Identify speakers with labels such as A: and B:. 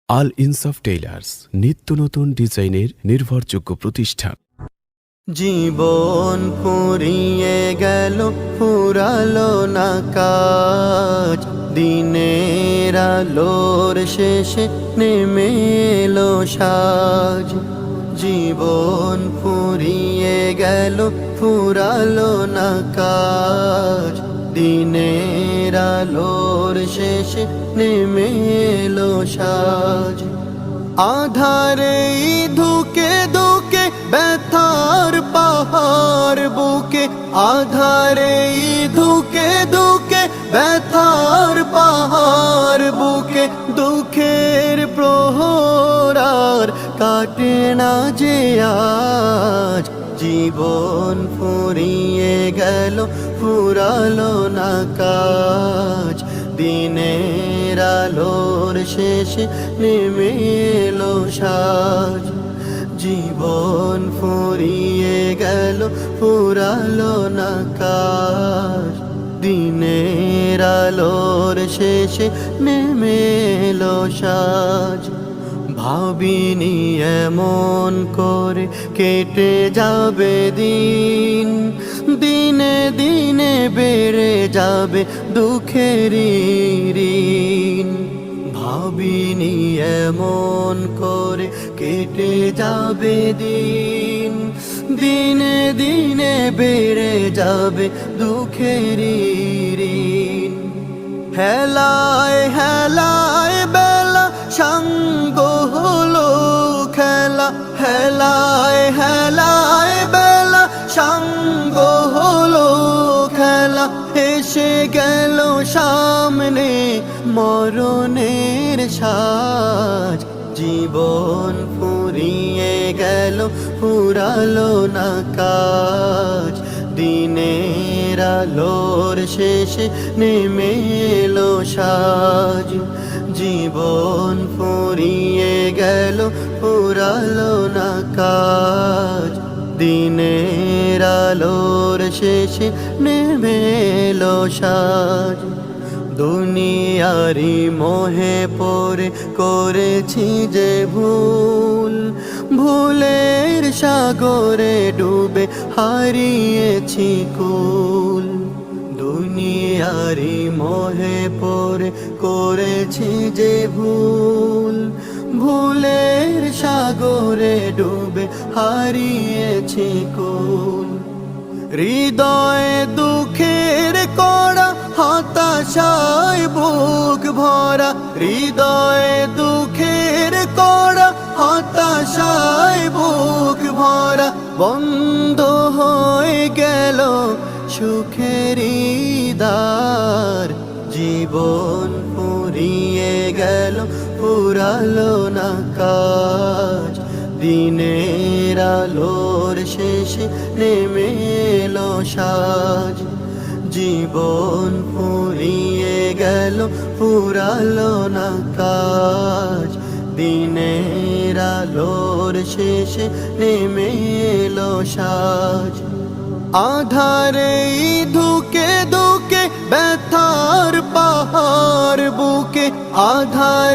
A: আল ইনসাফ টেইলার্স নিত্য নতুন ডিজাইনের নির্ভরযোগ্য প্রতিষ্ঠান।
B: জীবন ফুরিয়ে গেল, ফুরালো না কাজ, দিনের আলোর শেষে নেমে এলো সাজ। জীবন ফুরিয়ে গেল, ফুরালো না কাজ, দিনের আলোর শেষে নেমে এলো সাজ। আধারে ধুকে ধুকে ব্যথার পাহাড় বুকে, আধারে ধুকে ধুকে ব্যথার পাহাড় বুকে, দুঃখের প্রহর আর কাটে না যে আজ। জীবন ফুরিয়ে গেল, ফুরালো না কাজ, দিনের আলোর শেষে নেমে এলো সাজ। জীবন ফুরিয়ে গেল, ফুরালো না কাজ, দিনের আলোর শেষে নেমে এলো সাজ। ভাবিনি এমন করে কেটে যাবে দিন, দিনে দিনে বেড়ে যাবে দুঃখের ঋণ। ভাবিনি এমন করে কেটে যাবে দিন, দিনে দিনে বেড়ে যাবে দুঃখের ঋণ। হেলায় হেলায় বেলা সঙ্গ হলো খেলা, হেলায় হেলায় বেলা সঙ্গ হলো খেলা। এসে গেল সামনে মরণের সাজ। জীবন ফুরিয়ে গেল, ফুরালো না কাজ, দিনের আলোর শেষে নেমে এলো সাজ। জীবন ফুরিয়ে গেল, ফুরালো না কাজ, দিনের আলোর শেষে নেমে এলো সাজ। দুনিয়ারি মোহে পড়ে করেছি যে ভুল, ভুলের সাগরে ডুবে হারিয়েছি কুল। দুনিয়ারি মোহে পড়ে করেছি যে ভুল, ভুলের সাগরে ডুবে হারিয়েছি কুল। হৃদয়ে দুঃখের কড়া, হতাশায় বুক ভরা, হৃদয়ে দুঃখের কড়া, হতাশায় বুক ভরা। বন্ধ হয়ে গেল সুখের দ্বার। জীবন ফুরিয়ে গেল, ফুরালো না কাজ, দিনের আলোর শেষে নেমে এলো সাজ। জীবন ফুরিয়ে গেল, ফুরালো না কাজ, দিনের আলোর শেষে নেমে এলো সাজ। আধারে ধুকে ধুকে ব্যথার পাহাড় বুকে, আধারে